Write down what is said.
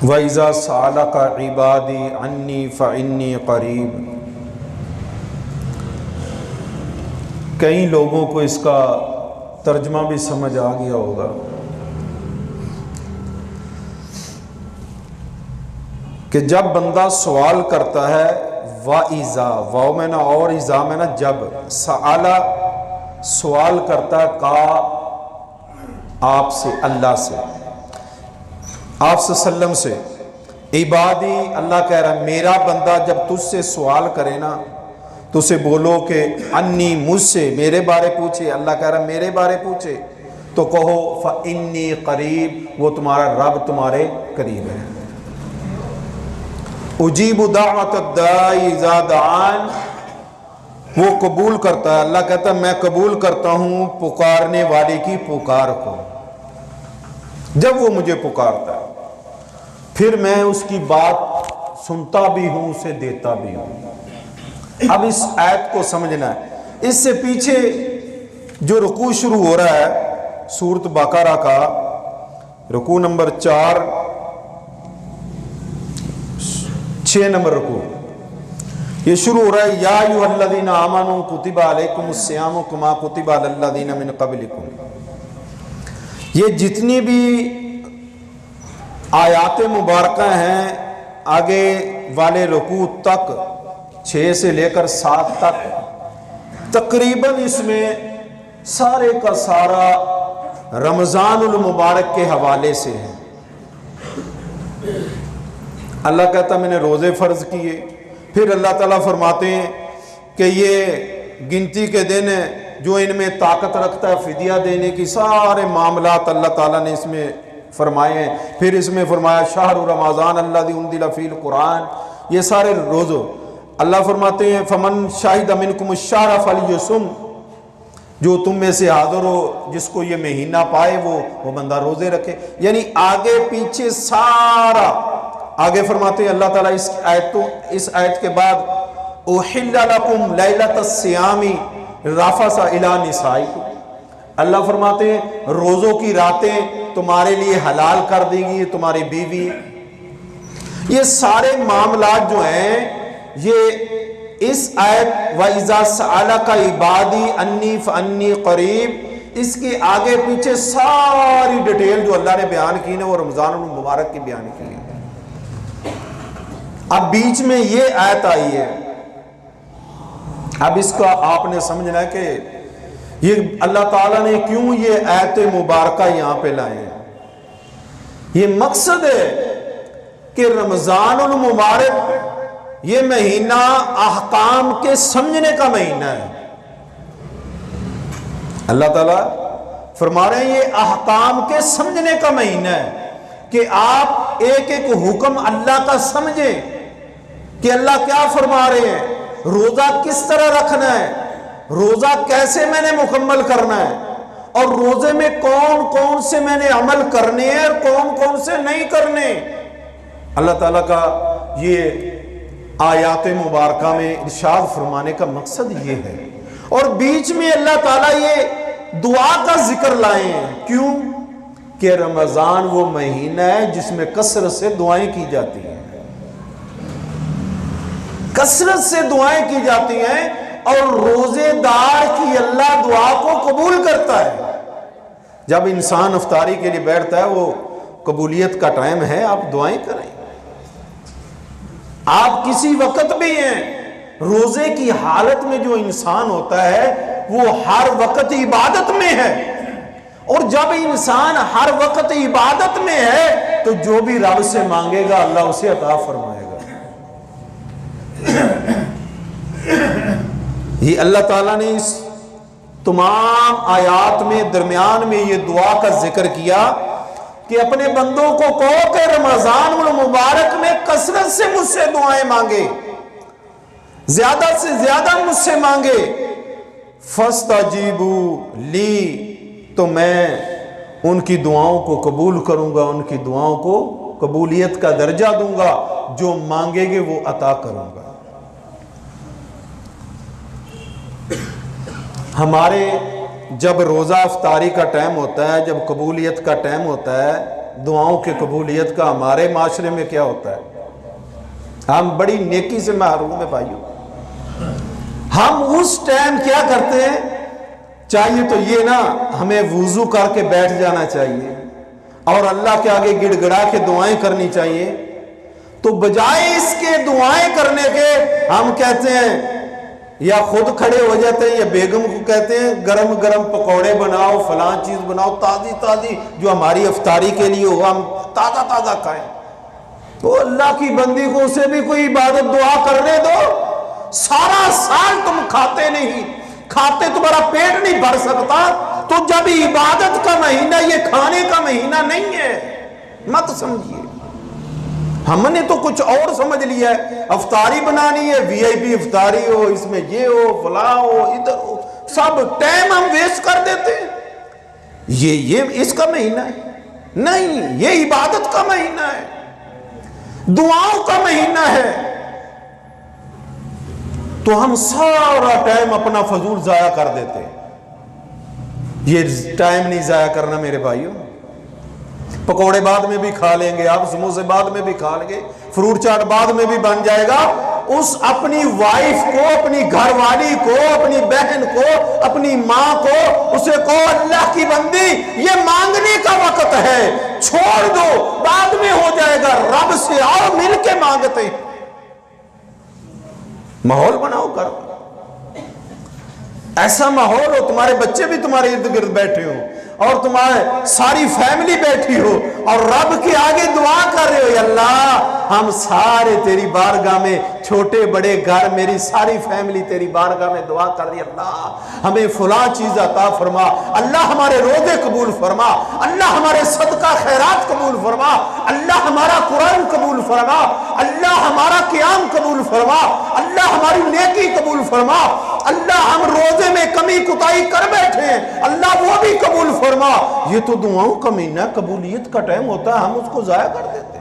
وَإِذَا سَأَلَكَ عِبَادِي عَنِّي فَإِنِّي قَرِيبٌ۔ کئی لوگوں کو اس کا ترجمہ بھی سمجھ آ گیا ہوگا کہ جب بندہ سوال کرتا ہے وَإِذَا، واو میں نا اور اِذَا میں نا جب، سَأَلَ سوال کرتا ہے کا آپ سے، اللہ سے، آپ صلی اللہ علیہ وسلم سے، عبادی، اللہ کہہ رہا ہے میرا بندہ جب تجھ سے سوال کرے نا تو اسے بولو کہ انی، مجھ سے، میرے بارے پوچھے، اللہ کہہ رہا ہے میرے بارے پوچھے تو کہو فَإِنِّي قریب، وہ تمہارا رب تمہارے قریب ہے۔ اجیب دعوت الداعی اذا دعان، وہ قبول کرتا ہے، اللہ کہتا ہے میں قبول کرتا ہوں پکارنے والے کی پکار کو، جب وہ مجھے پکارتا ہے پھر میں اس کی بات سنتا بھی ہوں، اسے دیتا بھی ہوں۔ اب اس آیت کو سمجھنا ہے، اس سے پیچھے جو رکوع شروع ہو رہا ہے سورۃ بقرہ کا رکوع نمبر 4، 6 نمبر رکوع، یہ شروع ہو رہا ہے یا ایھا الذین آمنوا کتب علیکم الصیام کما کتب علی الذین من قبلکم۔ یہ جتنی بھی آیات مبارکہ ہیں آگے والے رکوع تک، 6 سے لے کر 7 تک، تقریباً اس میں سارے کا سارا رمضان المبارک کے حوالے سے ہے۔ اللہ کہتا میں نے روزے فرض کیے، پھر اللہ تعالیٰ فرماتے ہیں کہ یہ گنتی کے دن جو ان میں طاقت رکھتا ہے فدیہ دینے کی، سارے معاملات اللہ تعالیٰ نے اس میں فرمائے ہیں۔ پھر اس میں فرمایا شہر رمضان الذی انزل فیہ القرآن، یہ سارے روزوں اللہ فرماتے ہیں فمن شاہد منکم الشہر فلیصم، جو تم میں سے حاضر ہو جس کو یہ مہینہ پائے وہ بندہ روزے رکھے۔ یعنی آگے پیچھے سارا، آگے فرماتے ہیں اللہ تعالیٰ اس آیت کے بعد احل لکم لیلۃ الصیام الرفث الی نسائکم، اللہ فرماتے ہیں روزوں کی راتیں تمہارے لیے حلال کر دی گئی، تمہاری بیوی۔ یہ سارے معاملات جو ہیں یہ اس آیت وَإِذَا سَأَلَكَ عِبَادِي عَنِّي فَإِنِّي قَرِيب، اس کے آگے پیچھے ساری ڈیٹیل جو اللہ نے بیان کی ہے وہ رمضان المبارک کی بیان کی ہے۔ اب بیچ میں یہ آیت آئی ہے، اب اس کا آپ نے سمجھنا ہے کہ یہ اللہ تعالیٰ نے کیوں یہ آیت مبارکہ یہاں پہ لائے ہیں۔ یہ مقصد ہے کہ رمضان المبارک یہ مہینہ احکام کے سمجھنے کا مہینہ ہے۔ اللہ تعالیٰ فرما رہے ہیں یہ احکام کے سمجھنے کا مہینہ ہے کہ آپ ایک ایک حکم اللہ کا سمجھیں کہ اللہ کیا فرما رہے ہیں، روزہ کس طرح رکھنا ہے، روزہ کیسے میں نے مکمل کرنا ہے، اور روزے میں کون کون سے میں نے عمل کرنے ہیں اور کون کون سے نہیں کرنے۔ اللہ تعالیٰ کا یہ آیات مبارکہ میں ارشاد فرمانے کا مقصد یہ ہے، اور بیچ میں اللہ تعالیٰ یہ دعا کا ذکر لائے ہیں۔ کیوں؟ کہ رمضان وہ مہینہ ہے جس میں کثرت سے دعائیں کی جاتی ہیں، کثرت سے دعائیں کی جاتی ہیں، اور روزے دار کی اللہ دعا کو قبول کرتا ہے۔ جب انسان افطاری کے لیے بیٹھتا ہے وہ قبولیت کا ٹائم ہے، آپ دعائیں کریں، آپ کسی وقت بھی ہیں، روزے کی حالت میں جو انسان ہوتا ہے وہ ہر وقت عبادت میں ہے، اور جب انسان ہر وقت عبادت میں ہے تو جو بھی رب سے مانگے گا اللہ اسے عطا فرمائے گا۔ یہ اللہ تعالیٰ نے اس تمام آیات میں درمیان میں یہ دعا کا ذکر کیا کہ اپنے بندوں کو کہو کہ رمضان المبارک میں کثرت سے مجھ سے دعائیں مانگے، زیادہ سے زیادہ مجھ سے مانگے، فَاسْتَجِیبُوا لِی، تو میں ان کی دعاؤں کو قبول کروں گا، ان کی دعاؤں کو قبولیت کا درجہ دوں گا، جو مانگے گے وہ عطا کروں گا۔ ہمارے جب روزہ افطاری کا ٹائم ہوتا ہے، جب قبولیت کا ٹائم ہوتا ہے دعاؤں کی قبولیت کا ہمارے معاشرے میں کیا ہوتا ہے؟ ہم بڑی نیکی سے محروم ہیں بھائیوں. ہم اس ٹائم کیا کرتے ہیں؟ چاہیے تو یہ نا ہمیں وضو کر کے بیٹھ جانا چاہیے اور اللہ کے آگے گڑ گڑا کے دعائیں کرنی چاہیے. تو بجائے اس کے دعائیں کرنے کے ہم کہتے ہیں یا خود کھڑے ہو جاتے ہیں یا بیگم کو کہتے ہیں گرم گرم پکوڑے بناؤ، فلاں چیز بناؤ تازی تازی جو ہماری افطاری کے لیے ہو، ہم تازہ تازہ کھائیں. تو اللہ کی بندی کو اسے بھی کوئی عبادت دعا کرنے دو. سارا سال تم کھاتے نہیں، کھاتے تمہارا پیٹ نہیں بھر سکتا، تو جب عبادت کا مہینہ یہ کھانے کا مہینہ نہیں ہے. مت سمجھیے ہم نے تو کچھ اور سمجھ لیا ہے. افطاری بنانی ہے، وی آئی پی افطاری ہو، اس میں یہ ہو فلاں ہو ادھر ہو، سب ٹائم ہم ویسٹ کر دیتے ہیں. یہ اس کا مہینہ ہے نہیں، یہ عبادت کا مہینہ ہے، دعاؤں کا مہینہ ہے. تو ہم سارا ٹائم اپنا فضول ضائع کر دیتے ہیں. یہ ٹائم نہیں ضائع کرنا میرے بھائیوں. پکوڑے بعد میں بھی کھا لیں گے آپ، سموسے بعد میں بھی کھا لیں گے، فروٹ چاٹ بعد میں بھی بن جائے گا. اس اپنی وائف کو، اپنی گھر والی کو، اپنی بہن کو، اپنی ماں کو، اسے کہو اللہ کی بندی یہ مانگنے کا وقت ہے، چھوڑ دو بعد میں ہو جائے گا، رب سے آؤ مل کے مانگتے. ماحول بناؤ کر ایسا ماحول ہو تمہارے بچے بھی تمہارے ارد گرد بیٹھے ہو اور تمہارے ساری فیملی بیٹھی ہو اور رب کے آگے دعا کر رہے ہو، یا اللہ ہم سارے تیری بارگاہ میں، چھوٹے بڑے گھر میری ساری فیملی تیری بارگاہ میں دعا کر رہی ہے، اللہ ہمیں فلاں چیز عطا فرما، اللہ ہمارے روزے قبول فرما، اللہ ہمارے صدقہ خیرات قبول فرما، اللہ ہمارا قرآن قبول فرما، اللہ ہمارا قیام قبول فرما، اللہ ہماری نیکی قبول فرما، اللہ ہم روزے میں کمی کوتاہی کر بیٹھے ہیں اللہ وہ بھی قبول فرما. یہ تو دعاؤں کا مہینہ، قبولیت کا ٹائم ہوتا ہے، ہم اس کو ضائع کر دیتے.